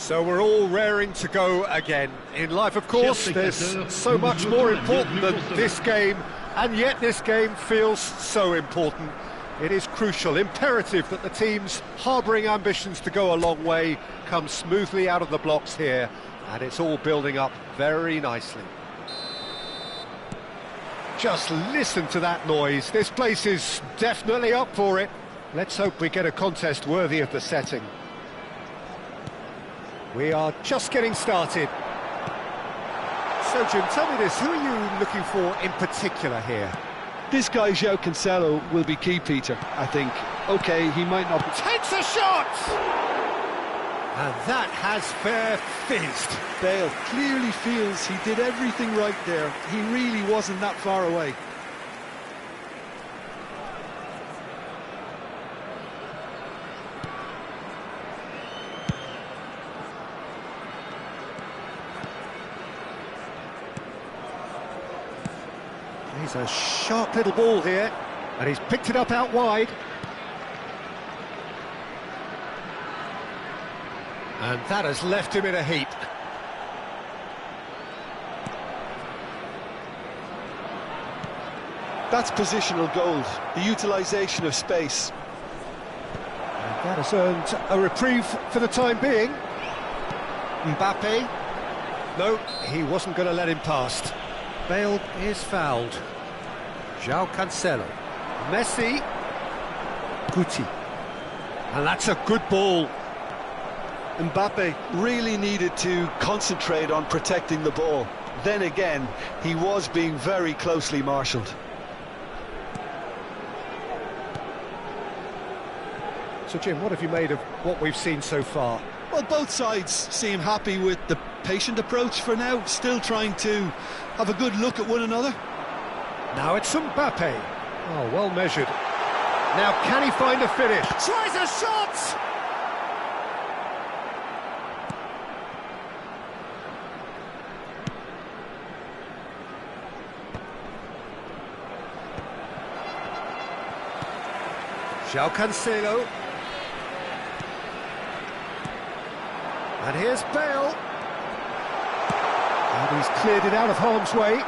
So we're all raring to go again. In life, of course, there's so much more important than this game, and yet this game feels so important. It is crucial, imperative that the teams harbouring ambitions to go a long way come smoothly out of the blocks here, and it's all building up very nicely. Just listen to that noise. This place is definitely up for it. Let's hope we get a contest worthy of the setting. We are just getting started. So, Jim, tell me this, who are you looking for in particular here? This guy, João Cancelo, will be key, Peter, I think. OK, he might not... Takes a shot! And that has fair fizzed. Bale clearly feels he did everything right there. He really wasn't that far away. He's a sharp little ball here, and he's picked it up out wide. And that has left him in a heap. That's positional gold, the utilisation of space. And that has earned a reprieve for the time being. Mbappe. No, he wasn't going to let him past. Bale is fouled. João Cancelo. Messi. Guti. And that's a good ball. Mbappe really needed to concentrate on protecting the ball. Then again, he was being very closely marshalled. So, Jim, what have you made of what we've seen so far? Well, both sides seem happy with the patient approach for now, still trying to have a good look at one another. Now it's Mbappe. Oh, well measured. Now, can he find a finish? Tries a shot! João Cancelo. And here's Bale. And he's cleared it out of harm's way.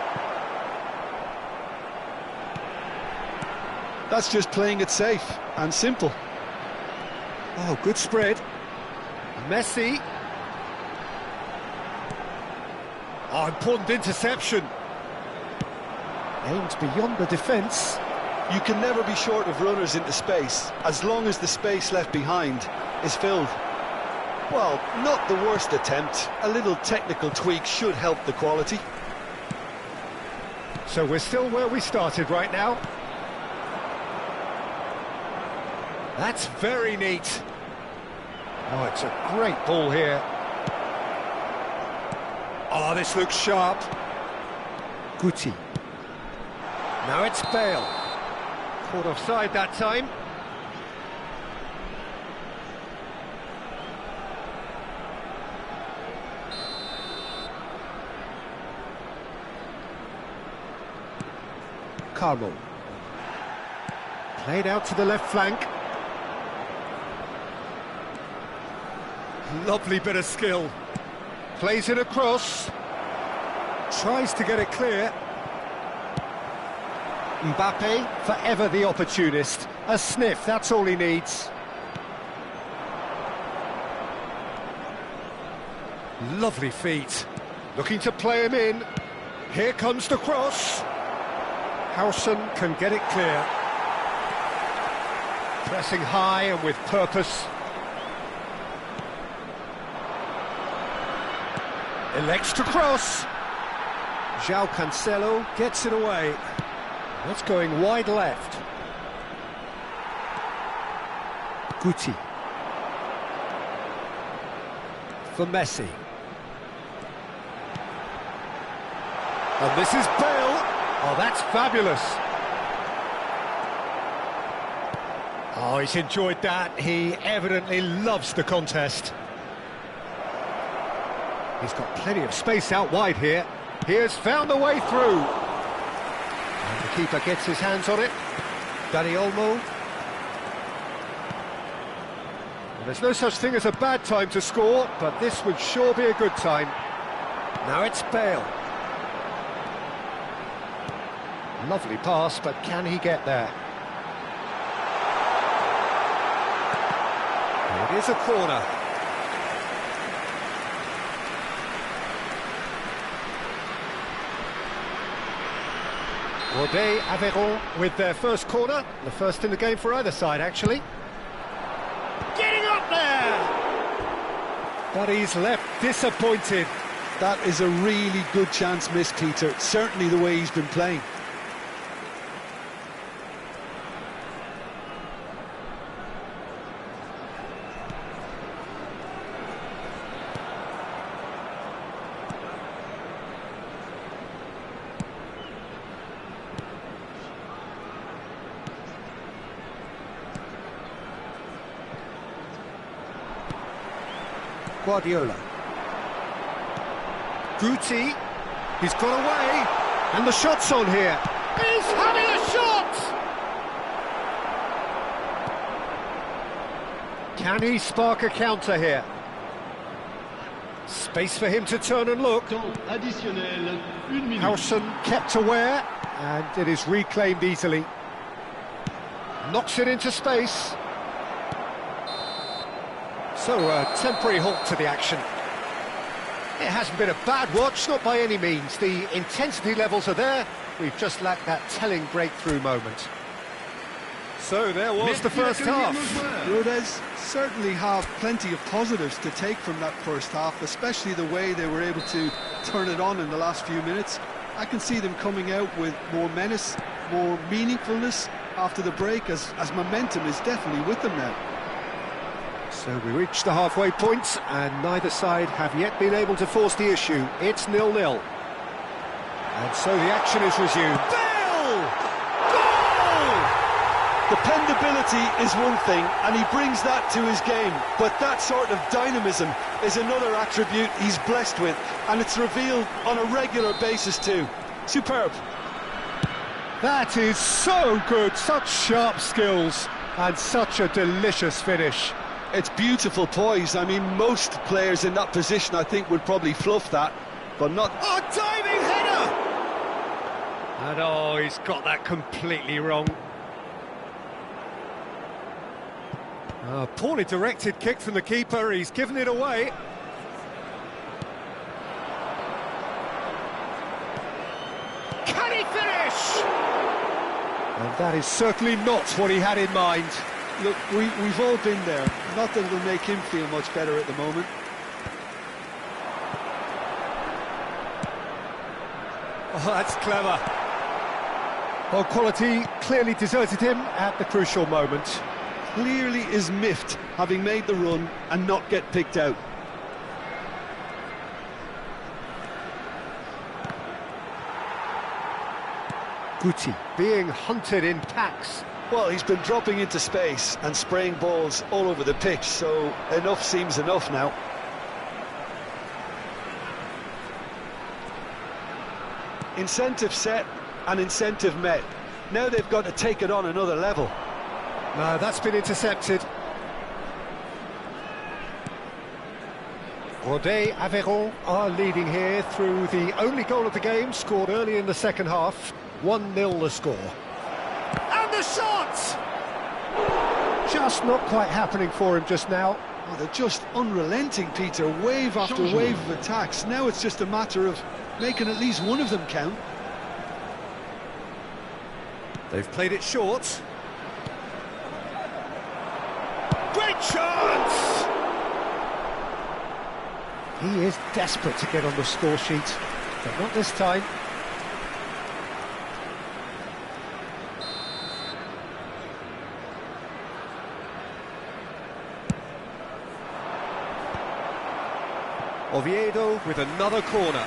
That's just playing it safe and simple. Oh, good spread. Messi. Oh, important interception. Aimed beyond the defence. You can never be short of runners into space, as long as the space left behind is filled. Well, not the worst attempt. A little technical tweak should help the quality. So we're still where we started right now. That's very neat. Oh, it's a great ball here. Oh, this looks sharp. Guti. Now it's Bale. Caught offside that time. Carlo. Played out to the left flank. Lovely bit of skill. Plays it across. Tries to get it clear. Mbappe, forever the opportunist. A sniff, that's all he needs. Lovely feet. Looking to play him in. Here comes the cross. Howson can get it clear. Pressing high and with purpose. Elects to cross. João Cancelo gets it away. That's going wide left. Guti. For Messi. And this is Bale. Oh, that's fabulous. Oh, he's enjoyed that. He evidently loves the contest. He's got plenty of space out wide here. He has found the way through. And the keeper gets his hands on it. Dani Olmo. There's no such thing as a bad time to score, but this would sure be a good time. Now it's Bale. Lovely pass, but can he get there? It is a corner. Bordeaux Aveyron with their first corner, the first in the game for either side, actually. Getting up there! But he's left disappointed. That is a really good chance missed, Peter. Certainly the way he's been playing. Guardiola. Guti, he's got away, and the shot's on here. He's having a shot! Can he spark a counter here? Space for him to turn and look. Howson kept aware, and it is reclaimed easily. Knocks it into space. So, a temporary halt to the action. It hasn't been a bad watch, not by any means. The intensity levels are there. We've just lacked that telling breakthrough moment. So, there was the first half. Rodez certainly have plenty of positives to take from that first half, especially the way they were able to turn it on in the last few minutes. I can see them coming out with more menace, more meaningfulness after the break, as momentum is definitely with them now. So we reached the halfway point, and neither side have yet been able to force the issue. It's 0-0. And so the action is resumed. Bale! Goal! Dependability is one thing, and he brings that to his game. But that sort of dynamism is another attribute he's blessed with, and it's revealed on a regular basis too. Superb. That is so good, such sharp skills, and such a delicious finish. It's beautiful poise. I mean, most players in that position, I think, would probably fluff that, but not... Oh, diving header! And oh, he's got that completely wrong. Poorly directed kick from the keeper, he's given it away. Can he finish? And that is certainly not what he had in mind. Look, we've all been there. Not that it'll make him feel much better at the moment. Oh, that's clever. Well, quality clearly deserted him at the crucial moment. Clearly is miffed, having made the run and not get picked out. Guti being hunted in packs. Well, he's been dropping into space and spraying balls all over the pitch, so enough seems enough now. Incentive set and incentive met. Now they've got to take it on another level. No, that's been intercepted. Bordeaux Aveyron are leading here through the only goal of the game, scored early in the second half. 1-0 the score. And the shot! Just not quite happening for him just now. Oh, they're just unrelenting, Peter. Wave after wave of attacks. Now it's just a matter of making at least one of them count. They've played it short. Great chance! He is desperate to get on the score sheet, but not this time. Oviedo with another corner.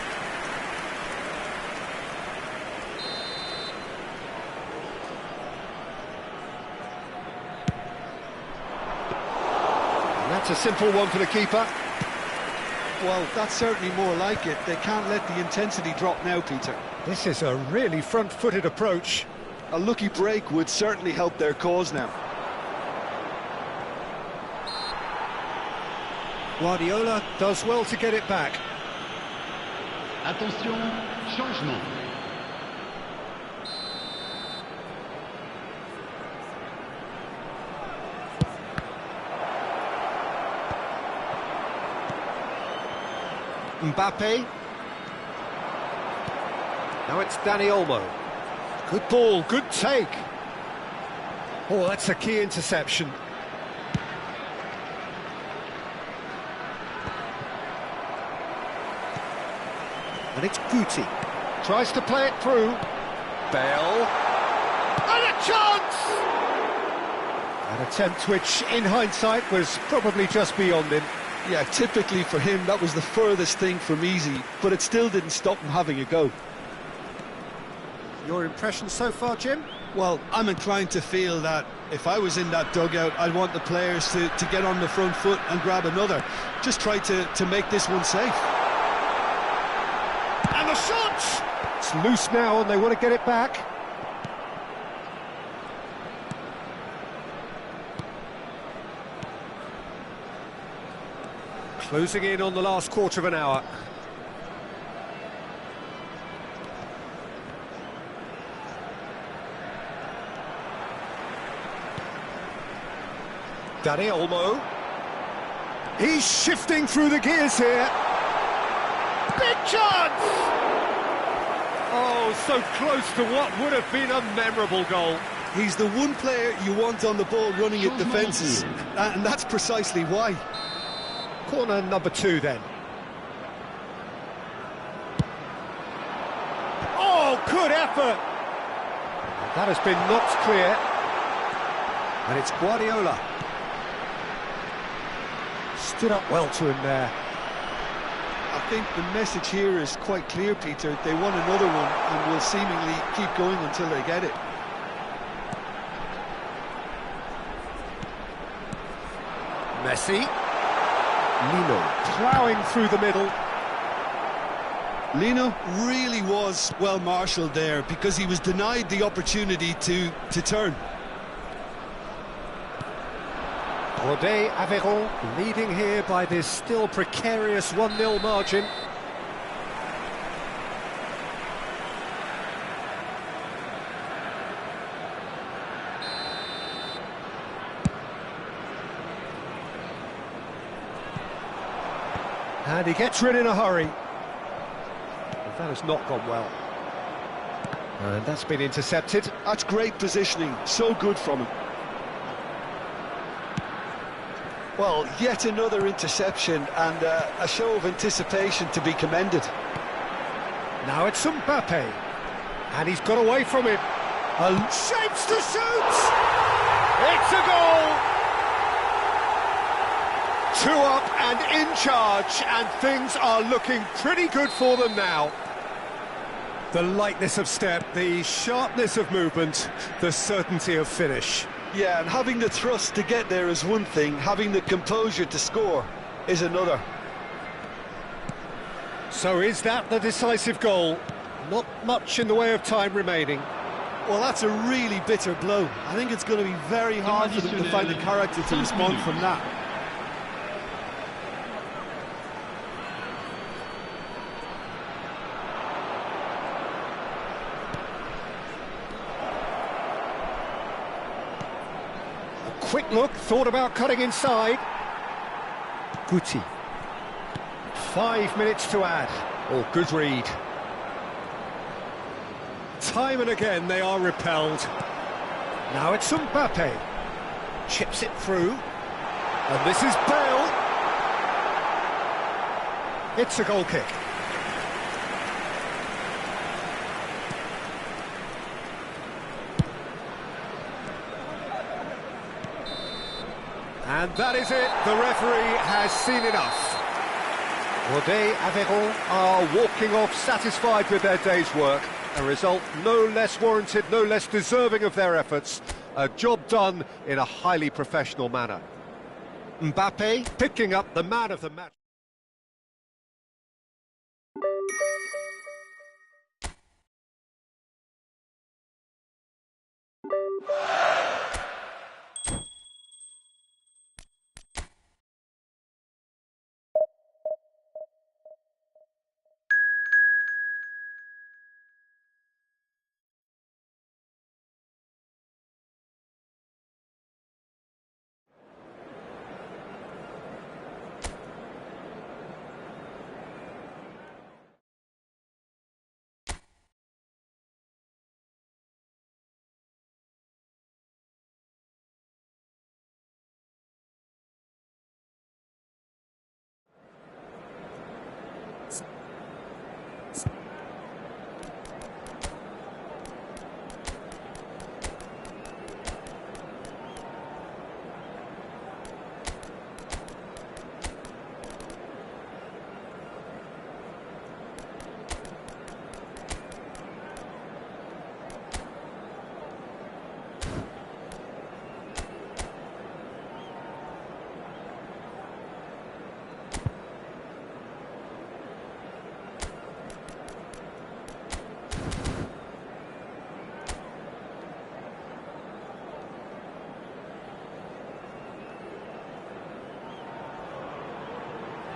And that's a simple one for the keeper. Well, that's certainly more like it. They can't let the intensity drop now, Peter. This is a really front-footed approach. A lucky break would certainly help their cause now. Guardiola does well to get it back. Attention, changement. Mbappe. Now it's Dani Olmo. Good ball, good take. Oh, that's a key interception. And it's Guti. Tries to play it through. Bale. And a chance! An attempt which, in hindsight, was probably just beyond him. Yeah, typically for him, that was the furthest thing from easy, but it still didn't stop him having a go. Your impression so far, Jim? Well, I'm inclined to feel that if I was in that dugout, I'd want the players to get on the front foot and grab another. Just try to make this one safe. And the shot! It's loose now and they want to get it back. Closing in on the last quarter of an hour. Dani Olmo. He's shifting through the gears here. Big chance! Oh, so close to what would have been a memorable goal. He's the one player you want on the ball running at defences, and that's precisely why. Corner number 2 then. Oh, good effort! That has been knocked clear. And it's Guardiola. Stood up well to him there. I think the message here is quite clear, Peter. They want another one and will seemingly keep going until they get it. Messi. Lino ploughing through the middle. Lino really was well marshalled there because he was denied the opportunity to turn. Rodé Aveyron leading here by this still precarious 1-0 margin. And he gets rid in a hurry. But that has not gone well. And that's been intercepted. That's great positioning, so good from him. Well, yet another interception and a show of anticipation to be commended. Now it's Mbappe. And he's got away from him. And shapes to shoot! It's a goal! 2 up and in charge, and things are looking pretty good for them now. The lightness of step, the sharpness of movement, the certainty of finish. Yeah, and having the thrust to get there is one thing, having the composure to score is another. So is that the decisive goal? Not much in the way of time remaining. Well, that's a really bitter blow. I think it's going to be very hard for them to find the character to respond from that. Quick look, thought about cutting inside. Guti. 5 minutes to add. Oh, good read. Time and again they are repelled. Now it's Mbappe. Chips it through. And this is Bale. It's a goal kick. And that is it, the referee has seen enough. Rodé Aveyron are walking off satisfied with their day's work. A result no less warranted, no less deserving of their efforts. A job done in a highly professional manner. Mbappe picking up the man of the match.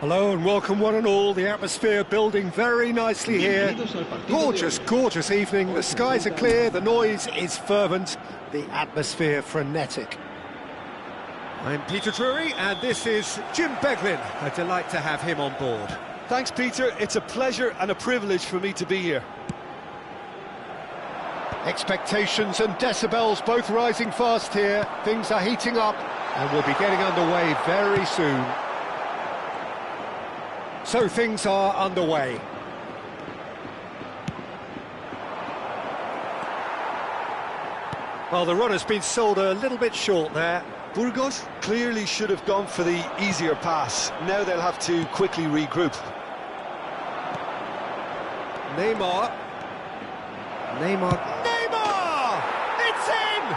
Hello and welcome one and all. The atmosphere building very nicely here. Gorgeous, gorgeous evening. The skies are clear, the noise is fervent, the atmosphere frenetic. I'm Peter Drury and this is Jim Beglin. A delight to have him on board. Thanks, Peter. It's a pleasure and a privilege for me to be here. Expectations and decibels both rising fast here. Things are heating up and we'll be getting underway very soon. So things are underway. Well, the run has been sold a little bit short there. Burgos clearly should have gone for the easier pass. Now they'll have to quickly regroup. Neymar. It's in!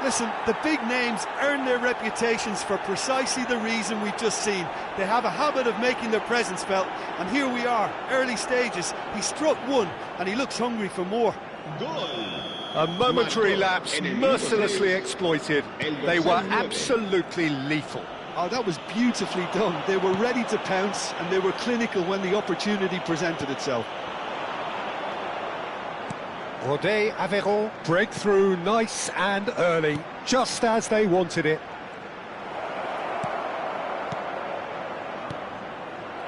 Listen, the big names earn their reputations for precisely the reason we've just seen. They have a habit of making their presence felt, and here we are, early stages. He struck one, and he looks hungry for more. A momentary lapse, mercilessly exploited. They were absolutely lethal. Oh, that was beautifully done. They were ready to pounce, and they were clinical when the opportunity presented itself. Rodé Aveyron, breakthrough nice and early, just as they wanted it.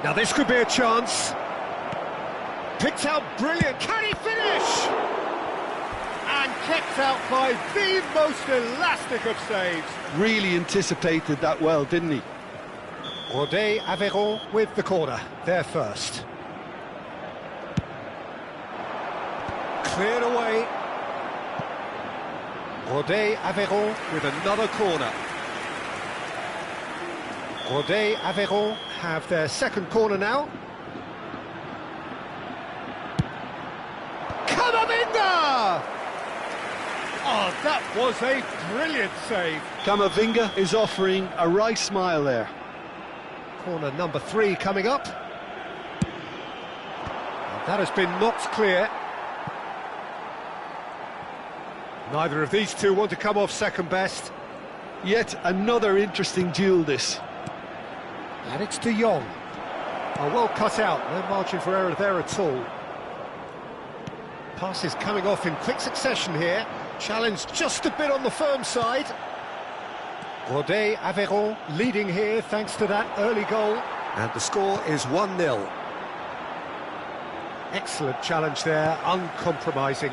Now this could be a chance. Picked out brilliant, can he finish? And kept out by the most elastic of saves. Really anticipated that well, didn't he? Rodé Aveyron with the corner, there first. Cleared away. Rodé Aveyron with another corner. Rodé Aveyron have their second corner now. Camavinga! Oh, that was a brilliant save. Camavinga is offering a right smile there. Corner number 3 coming up. And that has been knocked clear. Neither of these two want to come off second best. Yet another interesting duel, this. And it's De Jong. Oh, well cut out, no margin for error there at all. Passes coming off in quick succession here. Challenge just a bit on the firm side. Rodé Aveyron leading here thanks to that early goal. And the score is 1-0. Excellent challenge there, uncompromising.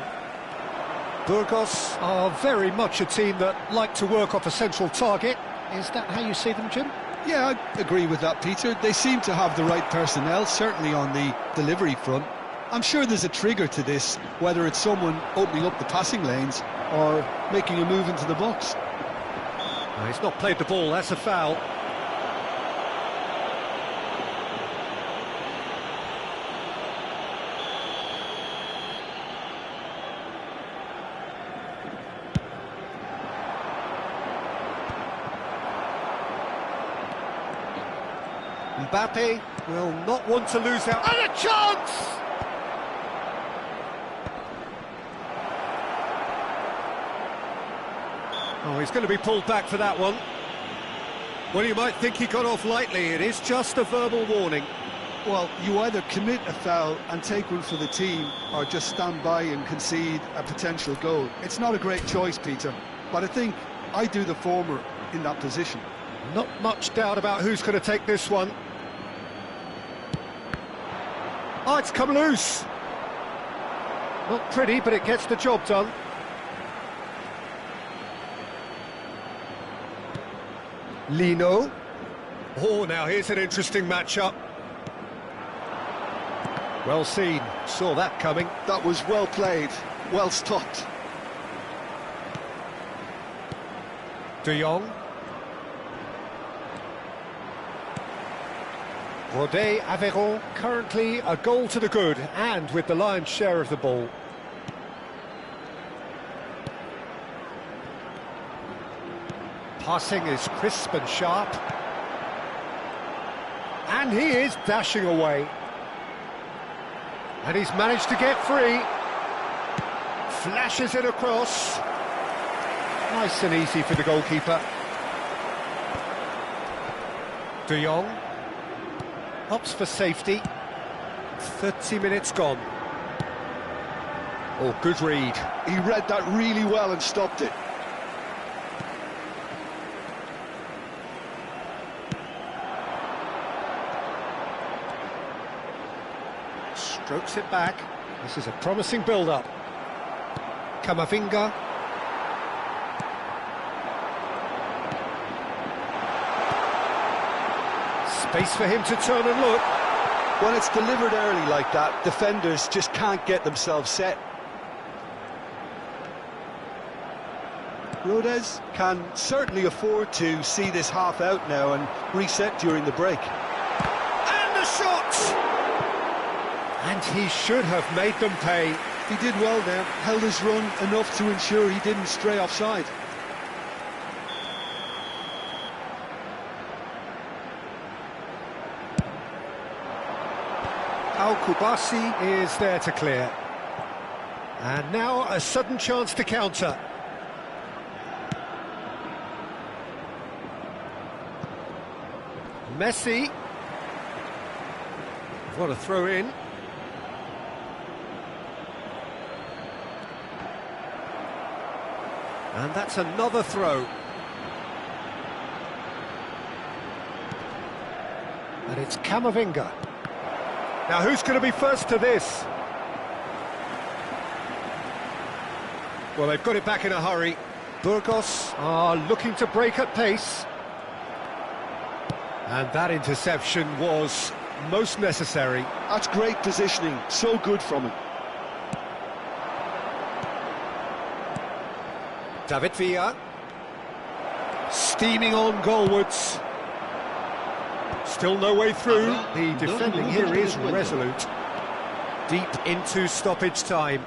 Burgos are very much a team that like to work off a central target. Is that how you see them, Jim? Yeah, I agree with that, Peter. They seem to have the right personnel, certainly on the delivery front. I'm sure there's a trigger to this, whether it's someone opening up the passing lanes or making a move into the box. No, he's not played the ball, that's a foul. Mbappe will not want to lose out. And a chance! Oh, he's going to be pulled back for that one. Well, you might think he got off lightly. It is just a verbal warning. Well, you either commit a foul and take one for the team, or just stand by and concede a potential goal. It's not a great choice, Peter, but I think I do the former in that position. Not much doubt about who's going to take this one. Oh, it's come loose. Not pretty, but it gets the job done. Lino. Oh, now here's an interesting matchup. Well seen, saw that coming. That was well played, well stopped. De Jong. Rodé Aveyron currently a goal to the good and with the lion's share of the ball. Passing is crisp and sharp. And he is dashing away. And he's managed to get free. Flashes it across. Nice and easy for the goalkeeper. De Jong. Opts for safety. 30 minutes gone. Oh, good read. He read that really well and stopped it. Strokes it back. This is a promising build-up. Camavinga. Space for him to turn and look. When it's delivered early like that, defenders just can't get themselves set. Rodez can certainly afford to see this half out now and reset during the break. And the shot! And he should have made them pay. He did well there, held his run enough to ensure he didn't stray offside. Al-Kubasi is there to clear. And now a sudden chance to counter. Messi. What a throw in. And that's another throw. And it's Camavinga. Now who's going to be first to this? Well, they've got it back in a hurry. Burgos are looking to break at pace. And that interception was most necessary. That's great positioning, so good from him. David Villa. Steaming on goalwards. Still no way through. The defending here is resolute. Deep into stoppage time.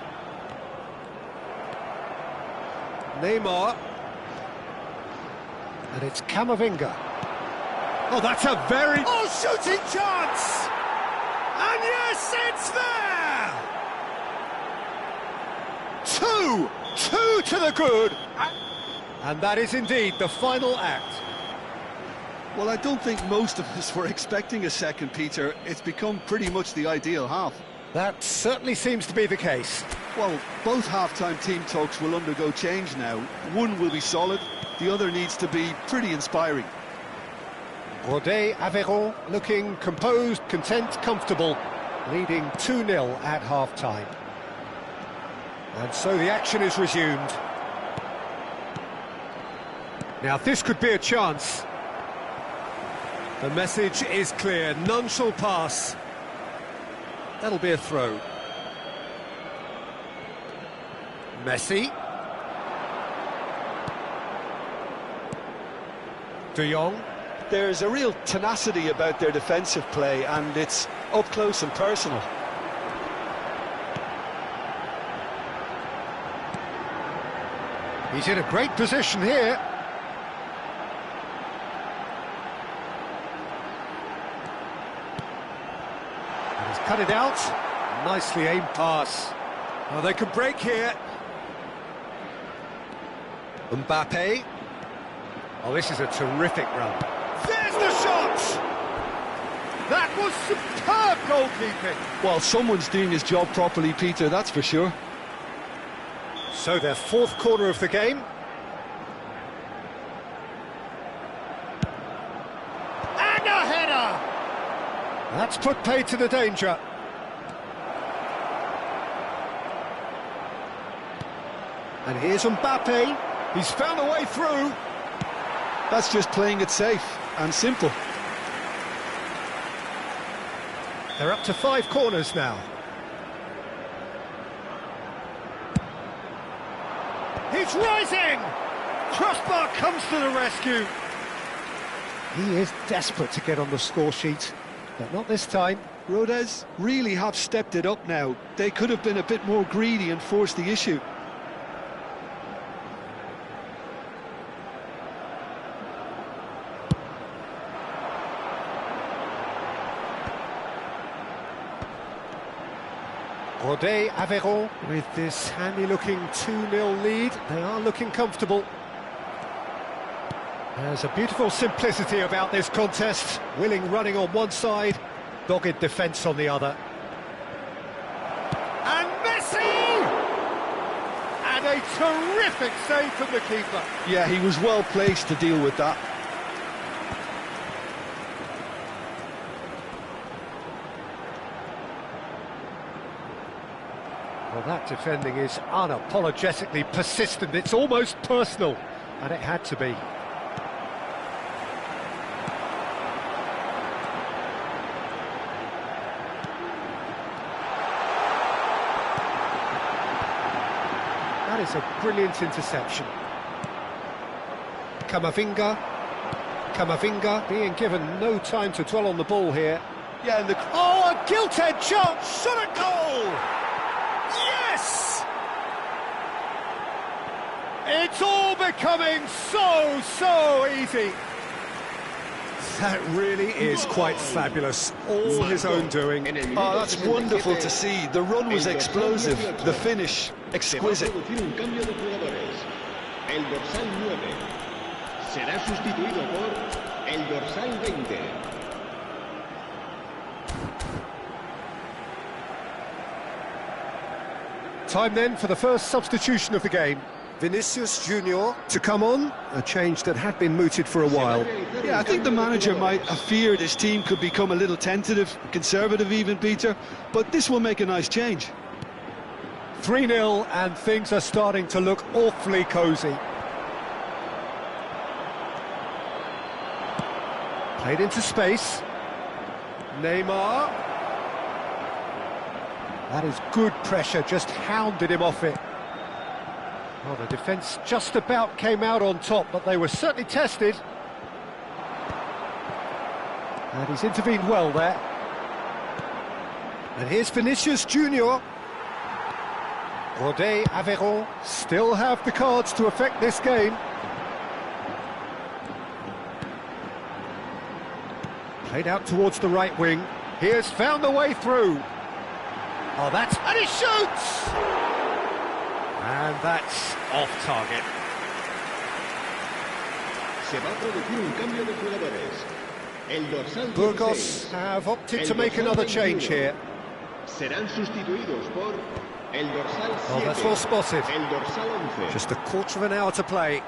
Neymar. And it's Camavinga. Oh, that's a very... Oh, shooting chance! And yes, it's there! Two to the good! And that is indeed the final act. Well, I don't think most of us were expecting a second, Peter. It's become pretty much the ideal half. That certainly seems to be the case. Well, both half-time team talks will undergo change now. One will be solid, the other needs to be pretty inspiring. Rodet Aveyron looking composed, content, comfortable, leading 2-0 at half-time. And so the action is resumed. Now this could be a chance. The message is clear, none shall pass. That'll be a throw. Messi. De Jong. There's a real tenacity about their defensive play, and it's up close and personal. He's in a great position here. And he's cut it out. Nicely aimed pass. Oh, they can break here. Mbappe. Oh, this is a terrific run. There's the shot! That was superb goalkeeping. Well, someone's doing his job properly, Peter, that's for sure. So their fourth corner of the game. And a header! That's put paid to the danger. And here's Mbappe. He's found a way through. That's just playing it safe and simple. They're up to 5 corners now. He's rising! Crossbar comes to the rescue. He is desperate to get on the score sheet, but not this time. Rodez really have stepped it up now. They could have been a bit more greedy and forced the issue. Rodet Aveyron with this handy-looking 2-0 lead. They are looking comfortable. There's a beautiful simplicity about this contest. Willing running on one side, Dogged defence on the other. And Messi! And a terrific save from the keeper. Yeah, he was well placed to deal with that. Well, that defending is unapologetically persistent. It's almost personal, and it had to be. That is a brilliant interception. Camavinga being given no time to dwell on the ball here. Yeah, and oh, a gilt-edged chance! Shot a goal! Yes! It's all becoming so easy. That really is quite fabulous. All his own doing. Oh, that's wonderful to see. The run was explosive, the finish exquisite. El dorsal 9 será sustituido por el dorsal 20. Time then for the first substitution of the game. Vinicius Junior to come on, a change that had been mooted for a while. Yeah, I think the manager might have feared his team could become a little tentative, conservative even, Peter, but this will make a nice change. 3-0 and things are starting to look awfully cosy. Played into space. Neymar. That is good pressure, just hounded him off it. Well, the defence just about came out on top, but they were certainly tested. And he's intervened well there. And here's Vinicius Junior. Rodé, Aveyron still have the cards to affect this game. Played out towards the right wing. He has found the way through. Oh, that's... and he shoots! And that's off target. Se va a producir un cambio de jugadores. El dorsal 16, Burgos have opted to make another change here. Serán sustituidos por el dorsal 7. Oh, that's well spotted. El dorsal 11. Just a quarter of an hour to play.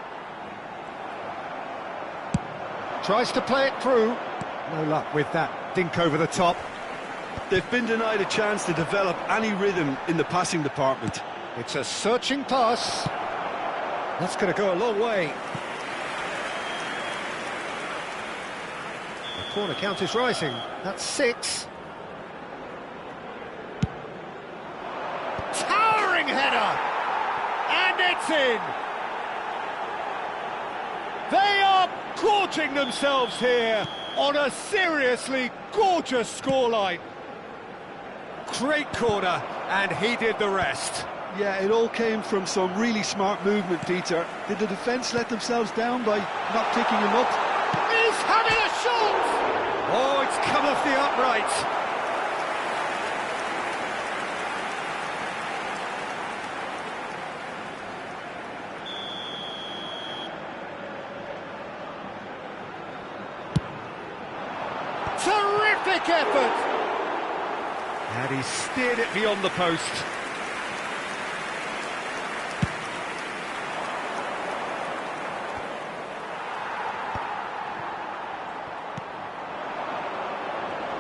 Tries to play it through. No luck with that dink over the top. They've been denied a chance to develop any rhythm in the passing department. It's a searching pass. That's going to go a long way. The corner count is rising. That's 6. Towering header! And it's in! They are gorging themselves here on a seriously gorgeous scoreline. Great corner, and he did the rest. Yeah, it all came from some really smart movement, Peter. Did the defence let themselves down by not picking him up? He's having a shot! Oh, it's come off the upright. Terrific effort! And he steered it beyond the post.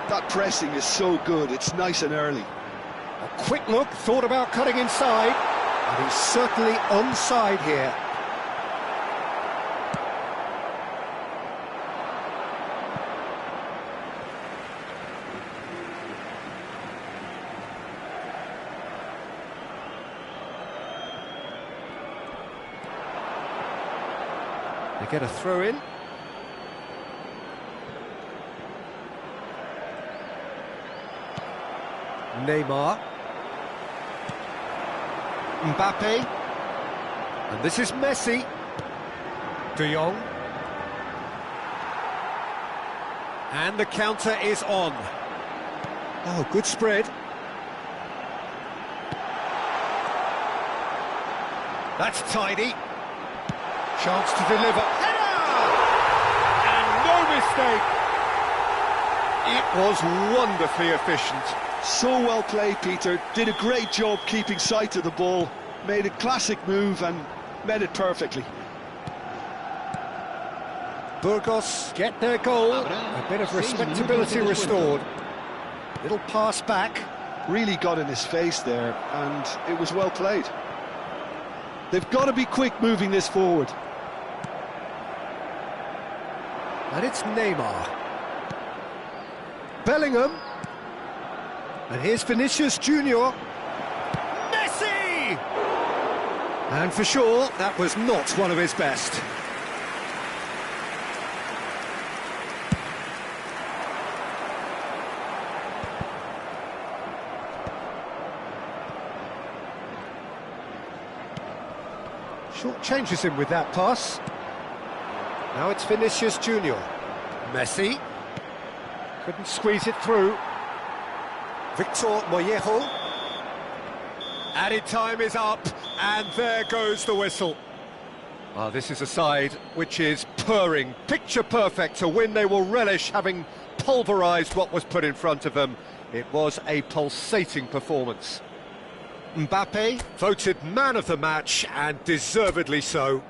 That pressing is so good, it's nice and early. A quick look, thought about cutting inside, and he's certainly onside here. They get a throw in. Neymar. Mbappe. And this is Messi. De Jong. And the counter is on. Oh, good spread. That's tidy. Chance to deliver. Header! And no mistake. It was wonderfully efficient. So well played, Peter. Did a great job keeping sight of the ball. Made a classic move and met it perfectly. Burgos get their goal. A bit of respectability restored. Little pass back. Really got in his face there, and it was well played. They've got to be quick moving this forward. And it's Neymar. Bellingham. And here's Vinicius Junior. Messi! And for sure, that was not one of his best. Short changes him with that pass. Now it's Vinicius Junior. Messi. Couldn't squeeze it through. Victor Mollejo. Added time is up, and there goes the whistle. Well, this is a side which is purring, picture perfect, to win they will relish, having pulverised what was put in front of them. It was a pulsating performance. Mbappe voted man of the match, and deservedly so.